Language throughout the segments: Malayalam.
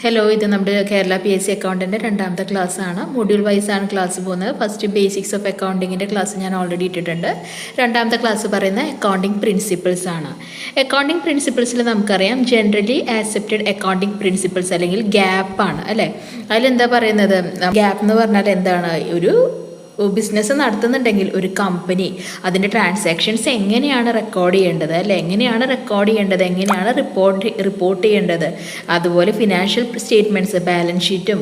ഹലോ, ഇത് നമ്മുടെ കേരള PSC അക്കൗണ്ടിൻ്റെ രണ്ടാമത്തെ ക്ലാസ്സാണ്. മൊഡ്യൂൾ വൈസാണ് ക്ലാസ് പോകുന്നത്. ഫസ്റ്റ് ബേസിക്സ് ഓഫ് അക്കൗണ്ടിങ്ങിൻ്റെ ക്ലാസ് ഞാൻ ഓൾറെഡി ഇട്ടിട്ടുണ്ട്. രണ്ടാമത്തെ ക്ലാസ് പറയുന്ന അക്കൗണ്ടിങ് പ്രിൻസിപ്പിൾസ് ആണ്. അക്കൗണ്ടിങ് പ്രിൻസിപ്പിൾസിൽ നമുക്കറിയാം ജനറലി ആക്സെപ്റ്റഡ് അക്കൗണ്ടിങ് പ്രിൻസിപ്പിൾസ് അല്ലെങ്കിൽ ഗ്യാപ്പ് ആണ് അല്ലേ. അതിലെന്താ പറയുന്നത്, ഗ്യാപ്പ് എന്ന് പറഞ്ഞാൽ എന്താണ്, ഒരു ബിസിനസ് നടത്തുന്നുണ്ടെങ്കിൽ ഒരു കമ്പനി അതിൻ്റെ ട്രാൻസാക്ഷൻസ് എങ്ങനെയാണ് റെക്കോർഡ് ചെയ്യേണ്ടത് അല്ലെ, എങ്ങനെയാണ് റിപ്പോർട്ട് ചെയ്യേണ്ടത്, അതുപോലെ ഫിനാൻഷ്യൽ സ്റ്റേറ്റ്മെൻറ്റ്സ്, ബാലൻസ് ഷീറ്റും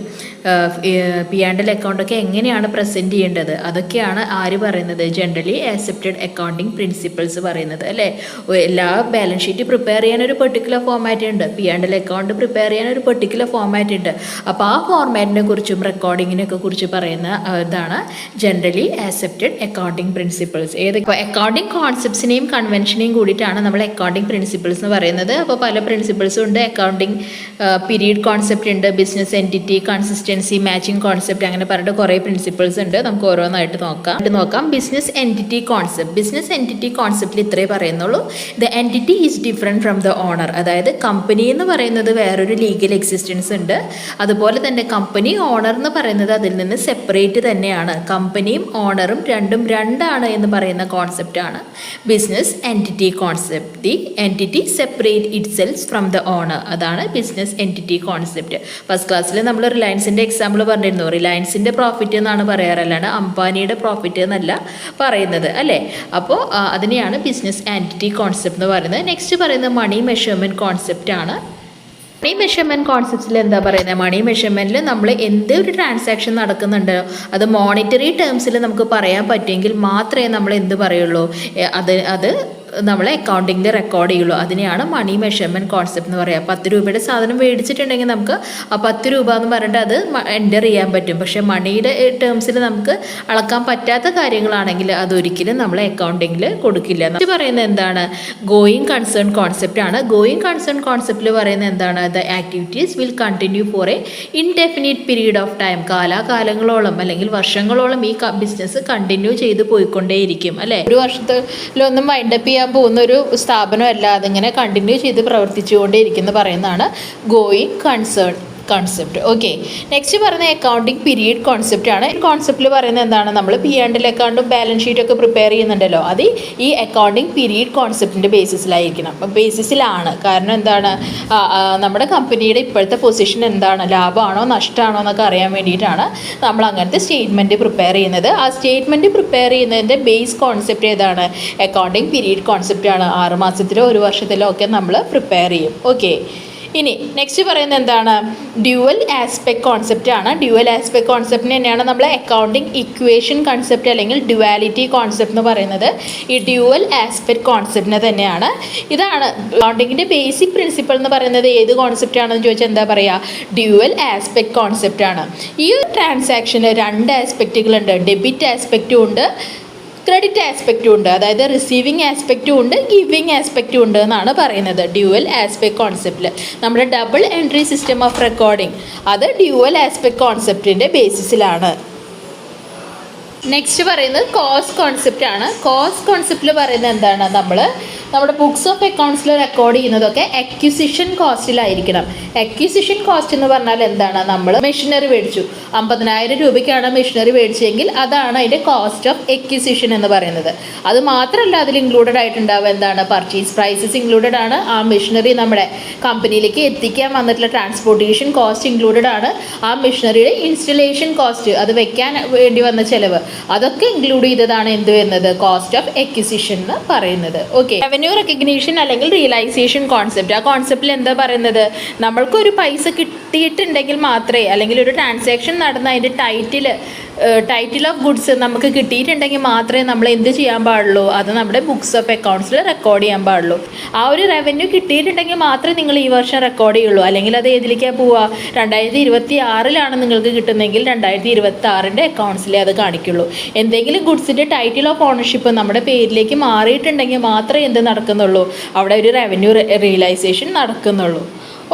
P&L അക്കൗണ്ടൊക്കെ എങ്ങനെയാണ് പ്രസൻറ്റ് ചെയ്യേണ്ടത്, അതൊക്കെയാണ് ആര് പറയുന്നത്, ജനറലി ആക്സെപ്റ്റഡ് അക്കൗണ്ടിങ് പ്രിൻസിപ്പിൾസ് പറയുന്നത് അല്ലേ. എല്ലാ ബാലൻസ് ഷീറ്റ് പ്രിപ്പയർ ചെയ്യാൻ ഒരു പെർട്ടിക്കുലർ ഫോമാറ്റ് ഉണ്ട്, P&L അക്കൗണ്ട് പ്രിപ്പയർ ചെയ്യാൻ ഒരു പെർട്ടിക്കുലർ ഫോമാറ്റ് ഉണ്ട്. അപ്പോൾ ആ ഫോർമാറ്റിനെ കുറിച്ചും റെക്കോർഡിങ്ങിനൊക്കെ കുറിച്ച് പറയുന്ന ഇതാണ് ജനറലി ആക്സെപ്റ്റഡ് അക്കൗണ്ടിങ് പ്രിൻസിപ്പിൾസ്. ഏതൊക്കെ അക്കൗണ്ടിങ് കോൺസെപ്റ്റ്സിനെയും കൺവെൻഷനെയും കൂടിയിട്ടാണ് നമ്മൾ അക്കൗണ്ടിങ് പ്രിൻസിപ്പിൾസ് എന്ന് പറയുന്നത്. അപ്പോൾ പല പ്രിൻസിപ്പിൾസും ഉണ്ട്. അക്കൗണ്ടിങ് പീരീഡ് കോൺസെപ്റ്റ് ഉണ്ട്, business entity, consistency, matching concept, അങ്ങനെ പറഞ്ഞിട്ട് കുറേ പ്രിൻസിപ്പിൾസ് ഉണ്ട്. നമുക്ക് ഓരോന്നായിട്ട് നോക്കാം. ബിസിനസ് എൻറ്റിറ്റി കോൺസെപ്റ്റിൽ ഇത്രേ പറയുന്നുള്ളൂ. The entity is different from the owner. അതായത് കമ്പനി എന്ന് പറയുന്നത് വേറൊരു ലീഗൽ എക്സിസ്റ്റൻസ് ഉണ്ട്, അതുപോലെ തന്നെ കമ്പനി ഓണർ എന്ന് പറയുന്നത് അതിൽ നിന്ന് സെപ്പറേറ്റ് തന്നെയാണ്. കമ്പനിയും ഓണറും രണ്ടാണ് എന്ന് പറയുന്ന കോൺസെപ്റ്റാണ് business entity concept. The entity separate itself from the owner, അതാണ് ബിസിനസ് എൻറ്റിറ്റി കോൺസെപ്റ്റ്. ഫസ്റ്റ് ക്ലാസ്സിൽ നമ്മൾ റിലയൻസിൻ്റെ എക്സാമ്പിൾ പറഞ്ഞിരുന്നു. റിലയൻസിൻ്റെ പ്രോഫിറ്റ് എന്നാണ് പറയാറല്ലാണ് അംബാനിയുടെ പ്രോഫിറ്റ് എന്നല്ല പറയുന്നത് അല്ലേ. അപ്പോൾ അതിനെയാണ് ബിസിനസ് എൻറ്റിറ്റി കോൺസെപ്റ്റ് എന്ന് പറയുന്നത്. നെക്സ്റ്റ് പറയുന്നത് മണി മെഷർമെൻറ്റ് കോൺസെപ്റ്റ് ആണ്. മണി മെഷർമെൻറ്റ് കോൺസെപ്റ്റിൽ എന്താ പറയുന്നത്, മണി മെഷർമെൻറ്റിൽ നമ്മൾ എന്തൊരു ട്രാൻസാക്ഷൻ നടക്കുന്നുണ്ടോ അത് മോണിറ്ററി ടേംസിൽ നമുക്ക് പറയാൻ പറ്റുമെങ്കിൽ മാത്രമേ നമ്മൾ എന്ത് പറയുള്ളൂ, അത് നമ്മൾ അക്കൗണ്ടിങ്ങിൽ റെക്കോർഡ് ചെയ്യുള്ളൂ. അതിനെയാണ് മണി മെഷർമെൻറ്റ് കോൺസെപ്റ്റ് എന്ന് പറയുക. 10 രൂപയുടെ സാധനം മേടിച്ചിട്ടുണ്ടെങ്കിൽ നമുക്ക് ആ 10 രൂപ എന്ന് പറഞ്ഞിട്ട് അത് എൻ്റർ ചെയ്യാൻ പറ്റും. പക്ഷേ മണിയുടെ ടേംസിൽ നമുക്ക് അളക്കാൻ പറ്റാത്ത കാര്യങ്ങളാണെങ്കിൽ അതൊരിക്കലും നമ്മൾ അക്കൗണ്ടിങ്ങിൽ കൊടുക്കില്ല. ഇത് പറയുന്നത് എന്താണ്, ഗോയിങ് കൺസേൺ കോൺസെപ്റ്റ് ആണ്. ഗോയിങ് കൺസേൺ കോൺസെപ്റ്റിൽ പറയുന്നത് എന്താണ്, the activities will continue for a indefinite period of time. കാലാകാലങ്ങളോളം അല്ലെങ്കിൽ വർഷങ്ങളോളം ഈ ബിസിനസ് കണ്ടിന്യൂ ചെയ്ത് പോയിക്കൊണ്ടേയിരിക്കും അല്ലേ. ഒരു വർഷത്തിലൊന്നും വൈൻഡപ്പ് ചെയ്യാൻ പോകുന്ന ഒരു സ്ഥാപനമല്ല, അതിങ്ങനെ കണ്ടിന്യൂ ചെയ്ത് പ്രവർത്തിച്ചുകൊണ്ടേയിരിക്കുന്നു പറയുന്നതാണ് going concern concept. Okay, next പറയുന്ന അക്കൗണ്ടിങ് പീരീഡ് കോൺസെപ്റ്റ് ആണ്. ഈ കോൺസെപ്റ്റിൽ പറയുന്നത് എന്താണ്, നമ്മൾ P&L അക്കൗണ്ടും ബാലൻസ് ഷീറ്റൊക്കെ പ്രിപ്പയർ ചെയ്യുന്നുണ്ടല്ലോ, അത് ഈ അക്കൗണ്ടിങ് പീരീഡ് കോൺസെപ്റ്റിൻ്റെ ബേസിസിലാണ്. കാരണം എന്താണ്, നമ്മുടെ കമ്പനിയുടെ ഇപ്പോഴത്തെ പൊസിഷൻ എന്താണ്, ലാഭമാണോ നഷ്ടമാണോ എന്നൊക്കെ അറിയാൻ വേണ്ടിയിട്ടാണ് നമ്മൾ അങ്ങനത്തെ സ്റ്റേറ്റ്മെൻറ്റ് പ്രിപ്പയർ ചെയ്യുന്നത്. ആ സ്റ്റേറ്റ്മെൻറ്റ് പ്രിപ്പയർ ചെയ്യുന്നതിൻ്റെ ബേസ് കോൺസെപ്റ്റ് ഏതാണ്, അക്കൗണ്ടിങ് പീരീഡ് കോൺസെപ്റ്റ് ആണ്. 6 മാസത്തിലോ 1 വർഷത്തിലോ ഒക്കെ നമ്മൾ പ്രിപ്പയർ ചെയ്യും. ഓക്കെ, ഇനി നെക്സ്റ്റ് പറയുന്നത് എന്താണ്, ഡ്യുവൽ ആസ്പെക്ട് കോൺസെപ്റ്റ് ആണ്. ഡ്യുവൽ ആസ്പെക്ട് കോൺസെപ്റ്റിന് തന്നെയാണ് നമ്മൾ അക്കൗണ്ടിങ് ഇക്വേഷൻ കോൺസെപ്റ്റ് അല്ലെങ്കിൽ ഡ്യുവാലിറ്റി കോൺസെപ്റ്റ് എന്ന് പറയുന്നത്. ഈ ഡ്യുവൽ ആസ്പെക്ട് കോൺസെപ്റ്റിന് തന്നെയാണ്. ഇതാണ് അക്കൗണ്ടിങ്ങിൻ്റെ ബേസിക് പ്രിൻസിപ്പിൾ എന്ന് പറയുന്നത്. ഏത് കോൺസെപ്റ്റ് ആണെന്ന് ചോദിച്ചാൽ എന്താ പറയുക, ഡ്യുവൽ ആസ്പെക്ട് കോൺസെപ്റ്റ് ആണ്. ഈ ട്രാൻസാക്ഷന് 2 ആസ്പെക്റ്റുകളുണ്ട്, ഡെബിറ്റ് ആസ്പെക്റ്റും ഉണ്ട്, ക്രെഡിറ്റ് ആസ്പെക്റ്റും ഉണ്ട്. അതായത് റിസീവിങ് ആസ്പെക്റ്റും ഉണ്ട്, ഗിവിങ് ആസ്പെക്റ്റും ഉണ്ട് എന്നാണ് പറയുന്നത് ഡ്യുവൽ ആസ്പെക്ട് കോൺസെപ്റ്റിൽ. നമ്മുടെ double entry system of recording അത് ഡ്യുവൽ ആസ്പെക്ട് കോൺസെപ്റ്റിൻ്റെ ബേസിസിലാണ്. നെക്സ്റ്റ് പറയുന്നത് കോസ്റ്റ് കോൺസെപ്റ്റ് ആണ്. കോസ്റ്റ് കോൺസെപ്റ്റിൽ പറയുന്നത് എന്താണ്, നമ്മുടെ ബുക്സ് ഓഫ് അക്കൗണ്ട്സിൽ റെക്കോർഡ് ചെയ്യുന്നതൊക്കെ അക്വിസിഷൻ കോസ്റ്റിലായിരിക്കണം. അക്വിസിഷൻ കോസ്റ്റ് എന്ന് പറഞ്ഞാൽ എന്താണ്, നമ്മൾ മെഷീനറി മേടിച്ചു, 50,000 രൂപയ്ക്കാണ് മെഷീനറി മേടിച്ചെങ്കിൽ അതാണ് അതിൻ്റെ കോസ്റ്റ് ഓഫ് അക്വിസിഷൻ എന്ന് പറയുന്നത്. അത് മാത്രമല്ല അതിൽ ഇൻക്ലൂഡഡ് ആയിട്ടുണ്ടാവുക എന്താണ്, പർച്ചേസ് പ്രൈസസ് ഇൻക്ലൂഡഡ് ആണ്. ആ മെഷീനറി നമ്മുടെ കമ്പനിയിലേക്ക് എത്തിക്കാൻ വന്നിട്ടുള്ള ട്രാൻസ്പോർട്ടേഷൻ കോസ്റ്റ് ഇൻക്ലൂഡഡ് ആണ്. ആ മെഷീനറിയുടെ ഇൻസ്റ്റലേഷൻ കോസ്റ്റ്, അത് വെക്കാൻ വേണ്ടി വന്ന ചിലവ്, അതൊക്കെ ഇൻക്ലൂഡ് ചെയ്തതാണ് എന്ത് വരുന്നത്, കോസ്റ്റ് ഓഫ് അക്വിസിഷൻ എന്ന് പറയുന്നത്. ഓക്കെ, റവന്യൂ റെക്കഗ്നീഷൻ അല്ലെങ്കിൽ റിയലൈസേഷൻ കോൺസെപ്റ്റ്. ആ കോൺസെപ്റ്റിൽ എന്താ പറയുന്നത്, നമ്മൾക്കൊരു പൈസ കിട്ടിയിട്ടുണ്ടെങ്കിൽ മാത്രമേ, അല്ലെങ്കിൽ ഒരു ട്രാൻസാക്ഷൻ നടന്ന അതിൻ്റെ ടൈറ്റിൽ ഓഫ് ഗുഡ്സ് നമുക്ക് കിട്ടിയിട്ടുണ്ടെങ്കിൽ മാത്രമേ നമ്മൾ എന്ത് ചെയ്യാൻ പാടുള്ളൂ, അത് നമ്മുടെ ബുക്സ് ഓഫ് അക്കൗണ്ട്സിൽ റെക്കോർഡ് ചെയ്യാൻ പാടുള്ളൂ. ആ ഒരു റവന്യൂ കിട്ടിയിട്ടുണ്ടെങ്കിൽ മാത്രമേ നിങ്ങൾ ഈ വർഷം റെക്കോർഡ് ചെയ്യുള്ളൂ. അല്ലെങ്കിൽ അത് ഏതിലേക്കാണ് പോവുക, 2026 നിങ്ങൾക്ക് കിട്ടുന്നെങ്കിൽ 2026 അക്കൗണ്ട്സിലേ അത് കാണിക്കുള്ളൂ. എന്തെങ്കിലും ഗുഡ്സിൻ്റെ ടൈറ്റിൽ ഓഫ് ഓണർഷിപ്പ് നമ്മുടെ പേരിലേക്ക് മാറിയിട്ടുണ്ടെങ്കിൽ മാത്രമേ എന്ത് നടക്കുന്നുള്ളൂ, അവിടെ ഒരു റവന്യൂ റിയലൈസേഷൻ നടക്കുന്നുള്ളൂ.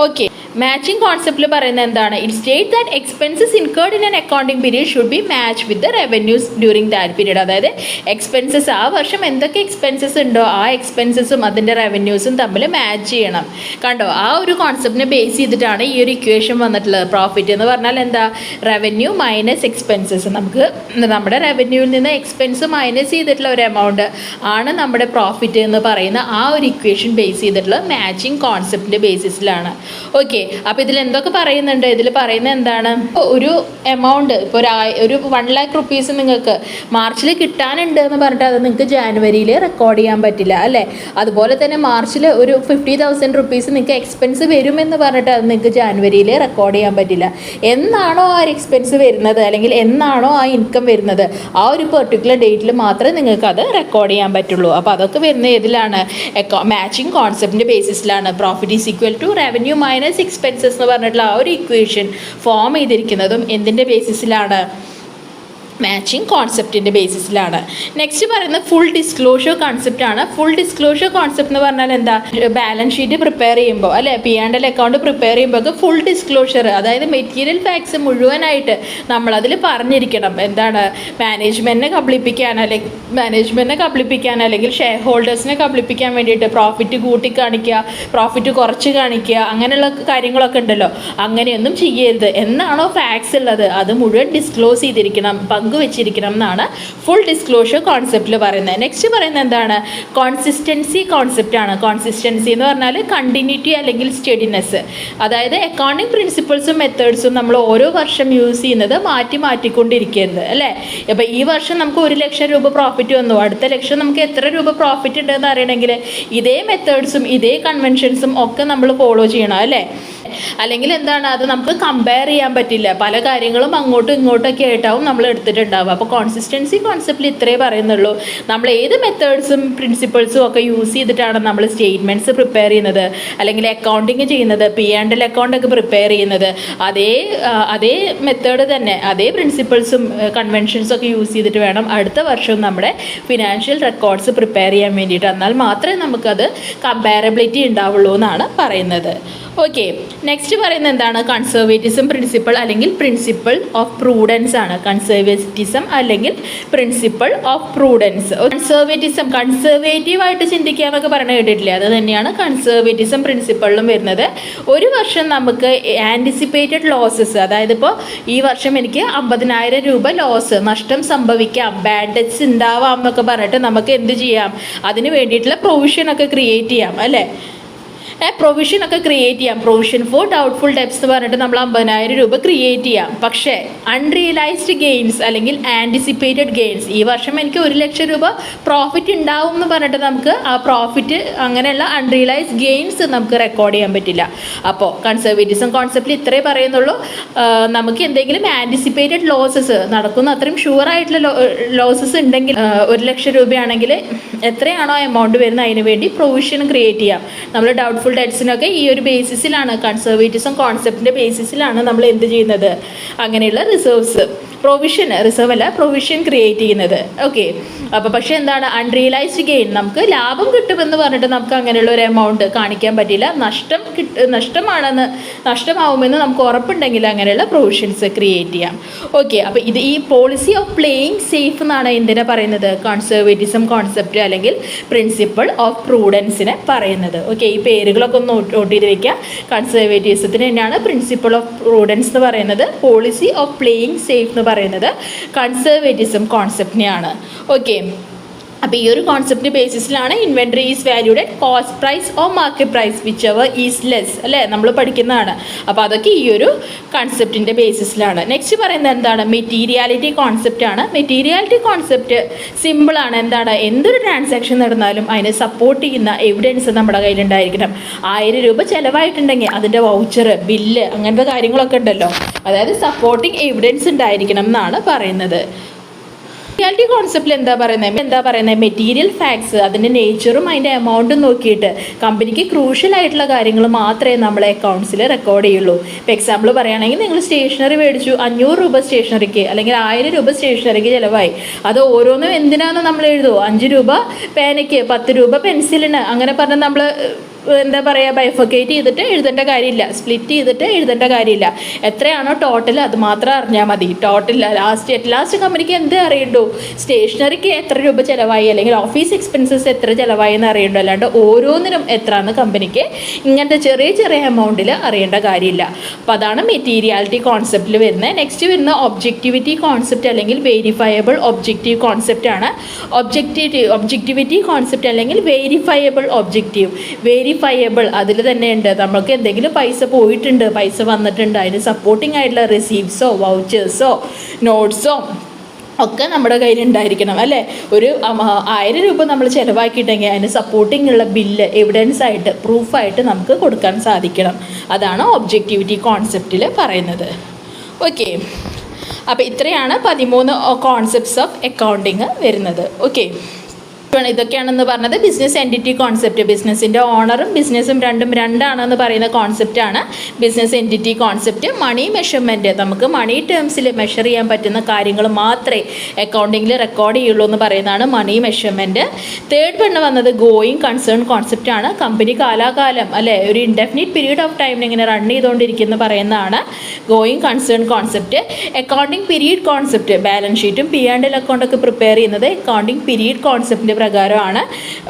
ഓക്കെ, മാച്ചിങ് കോൺസെപ്റ്റിൽ പറയുന്നത് എന്താണ്? It state that expenses incurred in an accounting period should be match with the revenues during that period. അതായത് എക്സ്പെൻസസ് ആ വർഷം എന്തൊക്കെ എക്സ്പെൻസസ് ഉണ്ടോ ആ എക്സ്പെൻസസും അതിൻ്റെ റവന്യൂസും തമ്മിൽ മാച്ച് ചെയ്യണം. കണ്ടോ, ആ ഒരു കോൺസെപ്റ്റിനെ ബേസ് ചെയ്തിട്ടാണ് ഈ ഒരു ഇക്വേഷൻ വന്നിട്ടുള്ളത്. പ്രോഫിറ്റ് എന്ന് പറഞ്ഞാൽ എന്താ? Revenue minus expenses. നമുക്ക് നമ്മുടെ റവന്യൂവിൽ നിന്ന് എക്സ്പെൻസ് മൈനസ് ചെയ്തിട്ടുള്ള ഒരു എമൗണ്ട് ആണ് നമ്മുടെ പ്രോഫിറ്റ് എന്ന് പറയുന്ന ആ ഒരു ഇക്വേഷൻ ബേസ് ചെയ്തിട്ടുള്ള മാച്ചിങ് കോൺസെപ്റ്റിൻ്റെ ബേസിസിലാണ്. ഓക്കെ, അപ്പോൾ ഇതിൽ എന്തൊക്കെ പറയുന്നുണ്ട്? ഇതിൽ പറയുന്നത് എന്താണ്? ഒരു എമൗണ്ട് ഇപ്പോൾ ഒരു 1 lakh റുപ്പീസ് നിങ്ങൾക്ക് മാർച്ചിൽ കിട്ടാനുണ്ട് എന്ന് പറഞ്ഞിട്ട് അത് നിങ്ങൾക്ക് ജാനുവരിയിൽ റെക്കോർഡ് ചെയ്യാൻ പറ്റില്ല അല്ലേ? അതുപോലെ തന്നെ മാർച്ചിൽ ഒരു 50,000 റുപ്പീസ് നിങ്ങൾക്ക് എക്സ്പെൻസ് വരുമെന്ന് പറഞ്ഞിട്ട് അത് നിങ്ങൾക്ക് ജാനുവരിയിൽ റെക്കോർഡ് ചെയ്യാൻ പറ്റില്ല. എന്നാണോ ആ ഒരു എക്സ്പെൻസ് വരുന്നത് അല്ലെങ്കിൽ എന്നാണോ ആ ഇൻകം വരുന്നത് ആ ഒരു പെർട്ടിക്കുലർ ഡേറ്റിൽ മാത്രമേ നിങ്ങൾക്ക് അത് റെക്കോർഡ് ചെയ്യാൻ പറ്റുള്ളൂ. അപ്പോൾ അതൊക്കെ വരുന്നത് ഏതിലാണ്? മാച്ചിങ് കോൺസെപ്റ്റിൻ്റെ ബേസിസിലാണ്. Profit is equal to revenue minus expenses എന്ന് പറഞ്ഞിട്ടുള്ള ആ ഒരു ഇക്വേഷൻ ഫോം ചെയ്തിരിക്കുന്നതും എന്തിൻ്റെ ബേസിസിലാണ്? മാച്ചിങ് കോൺസെപ്റ്റിൻ്റെ ബേസിസിലാണ്. നെക്സ്റ്റ് പറയുന്നത് ഫുൾ ഡിസ്ക്ലോഷർ കോൺസെപ്റ്റ് ആണ്. ഫുൾ ഡിസ്ക്ലോഷർ കോൺസെപ്റ്റ് എന്ന് പറഞ്ഞാൽ എന്താ? ബാലൻസ് ഷീറ്റ് പ്രിപ്പയർ ചെയ്യുമ്പോൾ അല്ലേ, P&L അക്കൗണ്ട് പ്രിപ്പയർ ചെയ്യുമ്പോൾ ഫുൾ ഡിസ്ക്ലോഷർ, അതായത് മെറ്റീരിയൽ ഫാക്ട്സ് മുഴുവനായിട്ട് നമ്മളതിൽ പറഞ്ഞിരിക്കണം. എന്താണ്? മാനേജ്മെൻറ്റിനെ കബളിപ്പിക്കാൻ അല്ലെങ്കിൽ ഷെയർ ഹോൾഡേഴ്സിനെ കബളിപ്പിക്കാൻ വേണ്ടിയിട്ട് പ്രോഫിറ്റ് കൂട്ടി കാണിക്കുക, പ്രോഫിറ്റ് കുറച്ച് കാണിക്കുക, അങ്ങനെയുള്ള കാര്യങ്ങളൊക്കെ ഉണ്ടല്ലോ. അങ്ങനെയൊന്നും ചെയ്യരുത്. എന്നാണോ ഫാക്ട്സ് ഉള്ളത് അത് മുഴുവൻ ഡിസ്ക്ലോസ് ചെയ്തിരിക്കണം, വെച്ചിരിക്കണം എന്നാണ് ഫുൾ ഡിസ്ക്ലോഷർ കോൺസെപ്റ്റിൽ പറയുന്നത്. നെക്സ്റ്റ് പറയുന്നത് എന്താണ്? കോൺസിസ്റ്റൻസി കോൺസെപ്റ്റ് ആണ്. കോൺസിസ്റ്റൻസി എന്ന് പറഞ്ഞാൽ കണ്ടിന്യൂറ്റി അല്ലെങ്കിൽ സ്റ്റഡിനെസ്. അതായത് അക്കൗണ്ടിങ് പ്രിൻസിപ്പിൾസും മെത്തേഡ്സും നമ്മൾ ഓരോ വർഷം യൂസ് ചെയ്യുന്നത് മാറ്റിക്കൊണ്ടിരിക്കരുത് അല്ലേ? അപ്പോൾ ഈ വർഷം നമുക്ക് 1 ലക്ഷം രൂപ പ്രോഫിറ്റ് വന്നു, അടുത്ത ലക്ഷം നമുക്ക് എത്ര രൂപ പ്രോഫിറ്റ് ഉണ്ടെന്ന് അറിയണമെങ്കിൽ ഇതേ മെത്തേഡ്സും ഇതേ കൺവെൻഷൻസും ഒക്കെ നമ്മൾ ഫോളോ ചെയ്യണം അല്ലേ? അല്ലെങ്കിൽ എന്താണ്? അത് നമുക്ക് കമ്പയർ ചെയ്യാൻ പറ്റില്ല. പല കാര്യങ്ങളും അങ്ങോട്ടും ഇങ്ങോട്ടൊക്കെ ആയിട്ടാവും നമ്മൾ എടുത്തിട്ടുണ്ടാവുക. അപ്പോൾ കോൺസിസ്റ്റൻസി കോൺസെപ്റ്റിൽ ഇത്രേ പറയുന്നുള്ളൂ. നമ്മൾ ഏത് മെത്തേഡ്സും പ്രിൻസിപ്പിൾസും ഒക്കെ യൂസ് ചെയ്തിട്ടാണ് നമ്മൾ സ്റ്റേറ്റ്മെൻറ്റ്സ് പ്രിപ്പയർ ചെയ്യുന്നത് അല്ലെങ്കിൽ അക്കൗണ്ടിങ് ചെയ്യുന്നത്, P&L അക്കൗണ്ടൊക്കെ പ്രിപ്പയർ ചെയ്യുന്നത്, അതേ മെത്തേഡ് തന്നെ, അതേ പ്രിൻസിപ്പിൾസും കൺവെൻഷൻസും ഒക്കെ യൂസ് ചെയ്തിട്ട് വേണം അടുത്ത വർഷവും നമ്മുടെ ഫിനാൻഷ്യൽ റെക്കോർഡ്സ് പ്രിപ്പയർ ചെയ്യാൻ വേണ്ടിയിട്ട്. എന്നാൽ മാത്രമേ നമുക്കത് കമ്പാരബിലിറ്റി ഉണ്ടാവുള്ളൂ എന്നാണ് പറയുന്നത്. ഓക്കെ, നെക്സ്റ്റ് പറയുന്നത് എന്താണ്? കൺസർവേറ്റിസം പ്രിൻസിപ്പിൾ അല്ലെങ്കിൽ പ്രിൻസിപ്പിൾ ഓഫ് പ്രൂഡൻസ് ആണ്. കൺസർവേറ്റിസം അല്ലെങ്കിൽ പ്രിൻസിപ്പിൾ ഓഫ് പ്രൂഡൻസ്. കൺസർവേറ്റീവായിട്ട് ചിന്തിക്കുക എന്നൊക്കെ പറഞ്ഞ് കേട്ടിട്ടില്ലേ? അത് തന്നെയാണ് കൺസർവേറ്റിസം പ്രിൻസിപ്പിളിലും വരുന്നത്. ഒരു വർഷം നമുക്ക് ആൻറ്റിസിപ്പേറ്റഡ് ലോസസ്, അതായത് ഇപ്പോൾ ഈ വർഷം എനിക്ക് 50,000 രൂപ നഷ്ടം സംഭവിക്കാം, ബാഡ് ഡെറ്റ്സ് ഉണ്ടാവാം എന്നൊക്കെ പറഞ്ഞിട്ട് നമുക്ക് എന്ത് ചെയ്യാം? അതിന് വേണ്ടിയിട്ടുള്ള പ്രൊവിഷനൊക്കെ ക്രിയേറ്റ് ചെയ്യാം അല്ലേ? പ്രൊവിഷനൊക്കെ ക്രിയേറ്റ് ചെയ്യാം. പ്രൊവിഷൻ ഫോർ ഡൗട്ട്ഫുൾ ഡെപ്റ്റ്സ് എന്ന് പറഞ്ഞിട്ട് നമ്മൾ 50,000 രൂപ ക്രിയേറ്റ് ചെയ്യാം. പക്ഷേ അൺറിയലൈസ്ഡ് ഗെയിൻസ് അല്ലെങ്കിൽ ആൻറ്റിസിപ്പേറ്റഡ് ഗെയിൻസ്, ഈ വർഷം എനിക്ക് 1 ലക്ഷം രൂപ പ്രോഫിറ്റ് ഉണ്ടാവും എന്ന് പറഞ്ഞിട്ട് നമുക്ക് ആ പ്രോഫിറ്റ് അങ്ങനെയുള്ള അൺറിയലൈസ്ഡ് ഗെയിൻസ് നമുക്ക് റെക്കോർഡ് ചെയ്യാൻ പറ്റില്ല. അപ്പോൾ കൺസർവേറ്റിസം കോൺസെപ്റ്റിൽ ഇത്രേ പറയുന്നുള്ളൂ. നമുക്ക് എന്തെങ്കിലും ആൻറ്റിസിപ്പേറ്റഡ് ലോസസ് നടക്കുന്ന അത്രയും ഷുവറായിട്ടുള്ള ലോസസ് ഉണ്ടെങ്കിൽ 1 ലക്ഷം രൂപയാണെങ്കിൽ എത്രയാണോ എമൗണ്ട് വരുന്നത് അതിന് വേണ്ടി പ്രൊവിഷൻ ക്രിയേറ്റ് ചെയ്യാം. നമ്മൾ ഡൗട്ട്ഫുൾ ഡെറ്റ്സിനൊക്കെ ഈ ഒരു ബേസിസിലാണ്, കൺസർവേറ്റിസം കോൺസെപ്റ്റിൻ്റെ ബേസിസിലാണ് നമ്മൾ എന്ത് ചെയ്യുന്നത്? അങ്ങനെയുള്ള പ്രൊവിഷൻ ക്രിയേറ്റ് ചെയ്യുന്നത്. ഓക്കെ, അപ്പോൾ പക്ഷേ എന്താണ്? അൺറിയലൈസ്ഡ് ഗെയിൻ, നമുക്ക് ലാഭം കിട്ടുമെന്ന് പറഞ്ഞിട്ട് നമുക്ക് അങ്ങനെയുള്ള ഒരു എമൗണ്ട് കാണിക്കാൻ പറ്റില്ല. നഷ്ടമാവുമെന്ന് നമുക്ക് ഉറപ്പുണ്ടെങ്കിൽ അങ്ങനെയുള്ള പ്രൊവിഷൻസ് ക്രിയേറ്റ് ചെയ്യാം. ഓക്കെ, അപ്പോൾ ഈ പോളിസി ഓഫ് പ്ലേയിങ് സേഫ് എന്നാണ് എന്തിനാ പറയുന്നത്? കൺസർവേറ്റിസം കോൺസെപ്റ്റ് അല്ലെങ്കിൽ പ്രിൻസിപ്പിൾ ഓഫ് പ്രൂഡൻസിനെ പറയുന്നത്. ഓക്കെ, ഈ പേരുകളൊക്കെ ഒന്ന് നോട്ട് ചെയ്ത് വെക്കുക. കൺസർവേറ്റിസത്തിന് തന്നെയാണ് പ്രിൻസിപ്പിൾ ഓഫ് പ്രൂഡൻസ് എന്ന് പറയുന്നത്. പോളിസി ഓഫ് പ്ലേയിങ് സേഫ് എന്ന് പറയുന്നത് കൺസർവേറ്റിസം കോൺസെപ്റ്റിനെയാണ്. ഓക്കെ, അപ്പോൾ ഈ ഒരു കോൺസെപ്റ്റ് ബേസിസിലാണ് inventory is valued at cost price or market price which ever is less അല്ലേ, നമ്മൾ പഠിക്കുന്നതാണ്. അപ്പോൾ അതൊക്കെ ഈ ഒരു കൺസെപ്റ്റിൻ്റെ ബേസിസിലാണ്. നെക്സ്റ്റ് പറയുന്നത് എന്താണ്? മെറ്റീരിയാലിറ്റി കോൺസെപ്റ്റ് ആണ്. മെറ്റീരിയാലിറ്റി കോൺസെപ്റ്റ് സിമ്പിളാണ്. എന്താണ്? എന്തൊരു ട്രാൻസാക്ഷൻ നടന്നാലും അതിനെ സപ്പോർട്ട് ചെയ്യുന്ന എവിഡൻസ് നമ്മുടെ കയ്യിലുണ്ടായിരിക്കണം. 1000 രൂപ ചിലവായിട്ടുണ്ടെങ്കിൽ അതിൻ്റെ വൗച്ചർ, ബില്ല്, അങ്ങനത്തെ കാര്യങ്ങളൊക്കെ ഉണ്ടല്ലോ. അതായത് സപ്പോർട്ടിങ് എവിഡൻസ് ഉണ്ടായിരിക്കണം എന്നാണ് പറയുന്നത്. മെറ്റീരിയാലിറ്റി കോൺസെപ്റ്റിൽ എന്താ പറയുന്നത്? മെറ്റീരിയൽ ഫാക്ട്സ്, അതിൻ്റെ നേച്ചറും അതിൻ്റെ എമൗണ്ടും നോക്കിയിട്ട് കമ്പനിക്ക് ക്രൂഷ്യൽ ആയിട്ടുള്ള കാര്യങ്ങൾ മാത്രമേ നമ്മളെ അക്കൗണ്ട്സിൽ റെക്കോർഡ് ചെയ്യുള്ളൂ. ഇപ്പോൾ എക്സാമ്പിൾ പറയുകയാണെങ്കിൽ നിങ്ങൾ സ്റ്റേഷനറി മേടിച്ചു, 500 രൂപ സ്റ്റേഷനറിക്ക് അല്ലെങ്കിൽ 1000 രൂപ സ്റ്റേഷനറിക്ക് ചിലവായി. അത് ഓരോന്നും എന്തിനാണെന്ന് നമ്മൾ എഴുതുമോ? 5 രൂപ പേനയ്ക്ക്, 10 രൂപ പെൻസിലിന്, അങ്ങനെ പറഞ്ഞ് നമ്മൾ എന്താ പറയുക, ബൈഫൊക്കേറ്റ് ചെയ്തിട്ട് എഴുതേണ്ട കാര്യമില്ല, സ്പ്ലിറ്റ് ചെയ്തിട്ട് എഴുതേണ്ട കാര്യമില്ല. എത്രയാണോ ടോട്ടൽ അത് മാത്രം അറിഞ്ഞാൽ മതി. ടോട്ടൽ ലാസ്റ്റ് കമ്പനിക്ക് എന്ത് അറിയണ്ടോ, സ്റ്റേഷനറിക്ക് എത്ര രൂപ ചിലവായി അല്ലെങ്കിൽ ഓഫീസ് എക്സ്പെൻസസ് എത്ര ചിലവായി എന്ന് അറിയണ്ടോ, അല്ലാണ്ട് ഓരോന്നിനും എത്രയാണ് കമ്പനിക്ക് ഇങ്ങനത്തെ ചെറിയ ചെറിയ എമൗണ്ടിൽ അറിയേണ്ട കാര്യമില്ല. അപ്പോൾ അതാണ് മെറ്റീരിയാലിറ്റി കോൺസെപ്റ്റിൽ വരുന്നത്. നെക്സ്റ്റ് വരുന്ന ഒബ്ജക്റ്റിവിറ്റി കോൺസെപ്റ്റ് അല്ലെങ്കിൽ വെരിഫയബിൾ ഒബ്ജക്റ്റീവ് കോൺസെപ്റ്റ് ആണ്. ഒബ്ജക്റ്റിവിറ്റി കോൺസെപ്റ്റ് അല്ലെങ്കിൽ വെരിഫയബിൾ ഒബ്ജക്റ്റീവ്. വെരിഫയബിൾ അതിൽ തന്നെ ഉണ്ട്, നമുക്ക് എന്തെങ്കിലും പൈസ പോയിട്ടുണ്ട്, പൈസ വന്നിട്ടുണ്ട്, അതിന് സപ്പോർട്ടിംഗ് ആയിട്ടുള്ള റിസീപ്റ്റ്സോ വൗച്ചേഴ്സോ നോട്ട്സോ ഒക്കെ നമ്മുടെ കയ്യിൽ ഉണ്ടായിരിക്കണം അല്ലേ. ഒരു 1000 രൂപ നമ്മൾ ചിലവാക്കിയിട്ടെങ്കിൽ അതിന് സപ്പോർട്ടിംഗ് ഉള്ള ബില്ല് എവിഡൻസ് ആയിട്ട് പ്രൂഫായിട്ട് നമുക്ക് കൊടുക്കാൻ സാധിക്കണം. അതാണ് ഒബ്ജക്റ്റിവിറ്റി കോൺസെപ്റ്റിൽ പറയുന്നത്. ഓക്കെ, അപ്പോൾ ഇത്രയാണ് 13 കോൺസെപ്റ്റ്സ് ഓഫ് അക്കൗണ്ടിങ് വരുന്നത്. ഓക്കെ, ഇതൊക്കെയാണെന്ന് പറഞ്ഞത് ബിസിനസ് എൻറ്റിറ്റി കോൺസെപ്റ്റ്. ബിസിനസ്സിൻ്റെ ഓണറും ബിസിനസ്സും രണ്ടാണെന്ന് പറയുന്ന കോൺസെപ്റ്റാണ് business entity concept. Money measurement, നമുക്ക് മണി ടേംസിൽ മെഷർ ചെയ്യാൻ പറ്റുന്ന കാര്യങ്ങൾ മാത്രമേ അക്കൗണ്ടിങ്ങിൽ റെക്കോർഡ് ചെയ്യുള്ളൂ എന്ന് പറയുന്നതാണ് മണി മെഷർമെൻറ്റ്. തേർഡ് വന്നത് ഗോയിങ് കൺസേൺ കോൺസെപ്റ്റാണ്. കമ്പനി കാലാകാലം അല്ലേ ഒരു ഇൻഡെഫിനിറ്റ് പീരീഡ് ഓഫ് ടൈമിന് ഇങ്ങനെ റൺ ചെയ്തുകൊണ്ടിരിക്കുന്ന പറയുന്നതാണ് going concern concept. Accounting period concept, balance ഷീറ്റും P&L അക്കൗണ്ടൊക്കെ പ്രിപ്പയർ ചെയ്യുന്നത് അക്കൗണ്ടിങ് പീരീഡ് കോൺസെപ്റ്റിൻ്റെ പ്രകാരമാണ്.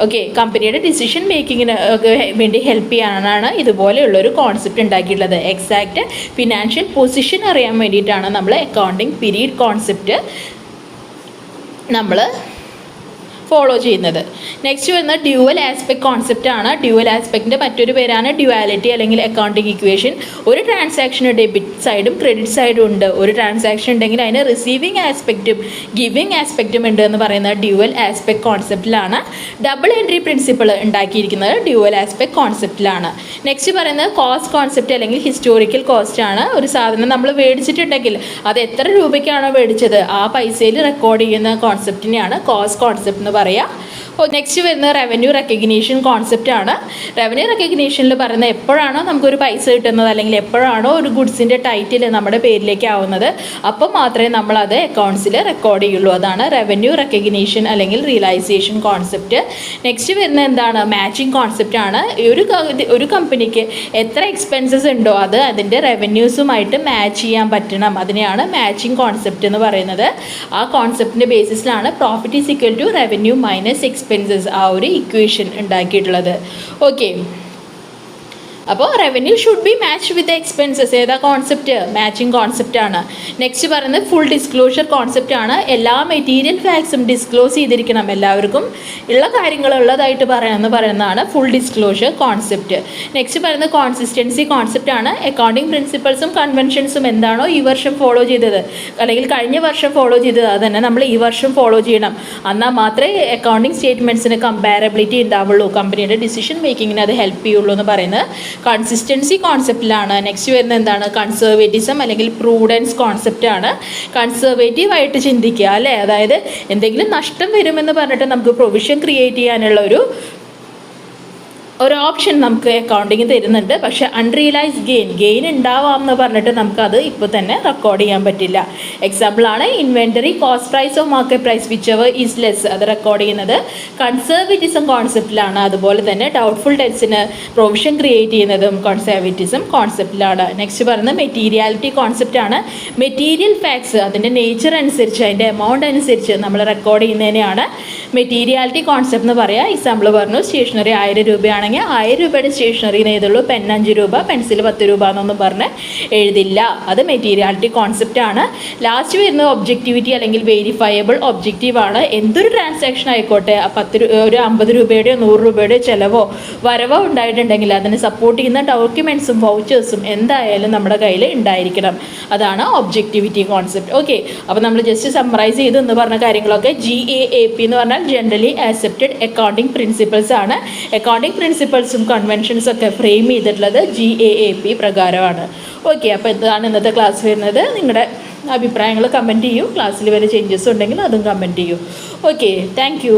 ഓക്കെ, കമ്പനിയുടെ ഡിസിഷൻ മേക്കിങ്ങിന് വേണ്ടി ഹെൽപ്പ് ചെയ്യാനാണ് ഇതുപോലെയുള്ളൊരു കോൺസെപ്റ്റ് ഉണ്ടാക്കിയിട്ടുള്ളത്. എക്സാക്റ്റ് ഫിനാൻഷ്യൽ പൊസിഷൻ അറിയാൻ വേണ്ടിയിട്ടാണ് നമ്മൾ അക്കൗണ്ടിങ് പീരീഡ് കോൺസെപ്റ്റ് നമ്മൾ ഫോളോ ചെയ്യുന്നത്. നെക്സ്റ്റ് വരുന്ന ഡ്യുവൽ ആസ്പെക്ട് കോൺസെപ്റ്റ് ആണ്. ഡ്യുവൽ ആസ്പെക്റ്റിൻ്റെ മറ്റൊരു പേരാണ് ഡ്യുവാലിറ്റി അല്ലെങ്കിൽ അക്കൗണ്ടിങ് ഇക്വേഷൻ. ഒരു ട്രാൻസാക്ഷന് ഡെബിറ്റ് സൈഡും ക്രെഡിറ്റ് സൈഡും ഉണ്ട്. ഒരു ട്രാൻസാക്ഷൻ ഉണ്ടെങ്കിൽ അതിന് റിസീവിങ് ആസ്പെക്റ്റും ഗിവിങ് ആസ്പെക്റ്റും ഉണ്ട് എന്ന് പറയുന്ന ഡ്യുവൽ ആസ്പെക്ട് കോൺസെപ്റ്റിലാണ്. ഡബിൾ എൻട്രി പ്രിൻസിപ്പിൾ ഉണ്ടാക്കിയിരിക്കുന്നത് ഡ്യുവൽ ആസ്പെക്ട് കോൺസെപ്റ്റിലാണ്. നെക്സ്റ്റ് പറയുന്നത് കോസ്റ്റ് കോൺസെപ്റ്റ് അല്ലെങ്കിൽ ഹിസ്റ്റോറിക്കൽ കോസ്റ്റ് ആണ്. ഒരു സാധനം നമ്മൾ മേടിച്ചിട്ടുണ്ടെങ്കിൽ അത് എത്ര രൂപയ്ക്കാണോ മേടിച്ചത് ആ പൈസയിൽ റെക്കോർഡ് ചെയ്യുന്ന കോൺസെപ്റ്റിനെയാണ് കോസ്റ്റ് കോൺസെപ്റ്റ് എന്ന് പറയാം. നെക്സ്റ്റ് വരുന്ന റവന്യൂ റെക്കഗ്നീഷൻ കോൺസെപ്റ്റ് ആണ്. റവന്യൂ റെക്കഗ്നീഷനിൽ പറയുന്നത് എപ്പോഴാണോ നമുക്കൊരു പൈസ കിട്ടുന്നത് അല്ലെങ്കിൽ എപ്പോഴാണോ ഒരു ഗുഡ്സിൻ്റെ ടൈറ്റിൽ നമ്മുടെ പേരിലേക്ക് ആവുന്നത് അപ്പോൾ മാത്രമേ നമ്മളത് അക്കൗണ്ട്സിൽ റെക്കോർഡ് ചെയ്യുള്ളൂ. അതാണ് റവന്യൂ റെക്കഗ്നീഷൻ അല്ലെങ്കിൽ റിയലൈസേഷൻ കോൺസെപ്റ്റ്. നെക്സ്റ്റ് വരുന്നത് എന്താണ്, മാച്ചിങ് കോൺസെപ്റ്റ് ആണ്. ഒരു കമ്പനിക്ക് എത്ര എക്സ്പെൻസസ് ഉണ്ടോ അത് അതിൻ്റെ റവന്യൂസുമായിട്ട് മാച്ച് ചെയ്യാൻ പറ്റണം. അതിനെയാണ് മാച്ചിങ് കോൺസെപ്റ്റ് എന്ന് പറയുന്നത്. ആ കോൺസെപ്റ്റിൻ്റെ ബേസിസിലാണ് profit is equal to revenue minus expenses ആ ഒരു ഇക്വേഷൻ ഉണ്ടാക്കിയിട്ടുള്ളത്. ഓക്കെ, അപ്പോൾ revenue should be match with expenses. ഏതാ കോൺസെപ്റ്റ്? മാച്ചിങ് കോൺസെപ്റ്റ് ആണ്. നെക്സ്റ്റ് പറയുന്നത് ഫുൾ ഡിസ്ക്ലോഷർ കോൺസെപ്റ്റ് ആണ്. എല്ലാ മെറ്റീരിയൽ ഫാക്ട്സും ഡിസ്ക്ലോസ് ചെയ്തിരിക്കണം, എല്ലാവർക്കും ഉള്ള കാര്യങ്ങൾ ഉള്ളതായിട്ട് പറയാമെന്ന് പറയുന്നതാണ് ഫുൾ ഡിസ്ക്ലോഷർ കോൺസെപ്റ്റ്. നെക്സ്റ്റ് പറയുന്നത് കോൺസിസ്റ്റൻസി കോൺസെപ്റ്റ് ആണ്. അക്കൗണ്ടിങ് പ്രിൻസിപ്പൾസും കൺവെൻഷൻസും എന്താണോ ഈ വർഷം ഫോളോ ചെയ്തത് അല്ലെങ്കിൽ കഴിഞ്ഞ വർഷം ഫോളോ ചെയ്തത് അത് തന്നെ നമ്മൾ ഈ വർഷം ഫോളോ ചെയ്യണം. എന്നാൽ മാത്രമേ അക്കൗണ്ടിങ് സ്റ്റേറ്റ്മെൻറ്റ്സിന് കമ്പാരബിലിറ്റി ഉണ്ടാവുള്ളൂ, കമ്പനിയുടെ ഡിസിഷൻ മേക്കിങ്ങിന് അത് ഹെൽപ്പ് ചെയ്യുള്ളൂ എന്ന് പറയുന്നത് കൺസിസ്റ്റൻസി കോൺസെപ്റ്റിലാണ്. നെക്സ്റ്റ് വരുന്നത് എന്താണ്, കൺസർവേറ്റിസം അല്ലെങ്കിൽ പ്രൂഡൻസ് കോൺസെപ്റ്റ് ആണ്. കൺസർവേറ്റീവായിട്ട് ചിന്തിക്കുക അല്ലേ, അതായത് എന്തെങ്കിലും നഷ്ടം വരുമെന്ന് പറഞ്ഞിട്ട് നമുക്ക് പ്രൊവിഷൻ ക്രിയേറ്റ് ചെയ്യാനുള്ള ഒരു ഓപ്ഷൻ നമുക്ക് അക്കൗണ്ടിങ് തരുന്നുണ്ട്. പക്ഷേ അൺറിയലൈസ്ഡ് ഗെയിൻ ഉണ്ടാവാം എന്ന് പറഞ്ഞിട്ട് നമുക്കത് ഇപ്പോൾ തന്നെ റെക്കോർഡ് ചെയ്യാൻ പറ്റില്ല. എക്സാമ്പിളാണ് inventory cost price of market price which ever is less, അത് റെക്കോർഡ് ചെയ്യുന്നത് കൺസർവേറ്റിസം കോൺസെപ്റ്റിലാണ്. അതുപോലെ തന്നെ ഡൗട്ട്ഫുൾ ഡെറ്റ്സിന് പ്രൊവിഷൻ ക്രിയേറ്റ് ചെയ്യുന്നതും കൺസർവേറ്റിസം കോൺസെപ്റ്റിലാണ്. നെക്സ്റ്റ് പറയുന്നത് മെറ്റീരിയാലിറ്റി കോൺസെപ്റ്റാണ്. മെറ്റീരിയൽ ഫാക്ട്സ് അതിൻ്റെ നേച്ചർ അനുസരിച്ച് അതിൻ്റെ എമൗണ്ട് അനുസരിച്ച് നമ്മൾ റെക്കോർഡ് ചെയ്യുന്നതിനെയാണ് മെറ്റീരിയാലിറ്റി കോൺസെപ്റ്റ് എന്ന് പറയുക. എക്സാമ്പിൾ പറഞ്ഞു, സ്റ്റേഷനറി 1000 രൂപയാണെങ്കിൽ 1000 രൂപയുടെ സ്റ്റേഷനറിന്ന് എഴുതുള്ളൂ, പെൻ 5 രൂപ, പെൻസിൽ 10 രൂപ എന്നൊന്നും പറഞ്ഞ് എഴുതില്ല. അത് മെറ്റീരിയാലിറ്റി കോൺസെപ്റ്റ് ആണ്. ലാസ്റ്റ് വരുന്നത് ഒബ്ജക്റ്റിവിറ്റി അല്ലെങ്കിൽ വെരിഫയബിൾ ഒബ്ജക്റ്റീവ് ആണ്. എന്തൊരു ട്രാൻസാക്ഷൻ ആയിക്കോട്ടെ, ഒരു 50 രൂപയുടെയോ 100 രൂപയുടെയോ ചിലവോ വരവോ ഉണ്ടായിട്ടുണ്ടെങ്കിൽ അതിന് സപ്പോർട്ട് ചെയ്യുന്ന ഡോക്യുമെൻറ്റ്സും വൗച്ചേഴ്സും എന്തായാലും നമ്മുടെ കയ്യിൽ ഉണ്ടായിരിക്കണം. അതാണ് ഒബ്ജക്റ്റിവിറ്റി കോൺസെപ്റ്റ്. ഓക്കെ, അപ്പോൾ നമ്മൾ ജസ്റ്റ് സമ്മറൈസ് ചെയ്ത് എന്ന് പറഞ്ഞ കാര്യങ്ങളൊക്കെ GAAP എന്ന് പറഞ്ഞാൽ ജനറലി ആക്സെപ്റ്റഡ് അക്കൗണ്ടിങ് പ്രിൻസിപ്പിൾസ് ആണ്. അക്കൗണ്ടിങ് പ്രിൻസിപ്പിൾസും കൺവെൻഷൻസും ഒക്കെ ഫ്രെയിം ചെയ്തിട്ടുള്ളത് GAAP പ്രകാരമാണ്. ഓക്കെ, അപ്പോൾ ഇതാണ് ഇന്നത്തെ ക്ലാസ് വരുന്നത്. നിങ്ങളുടെ അഭിപ്രായങ്ങൾ കമൻറ്റ് ചെയ്യൂ. ക്ലാസ്സിൽ വരെ ചേഞ്ചസ് ഉണ്ടെങ്കിൽ അതും കമൻറ്റ് ചെയ്യൂ. Okay, thank you.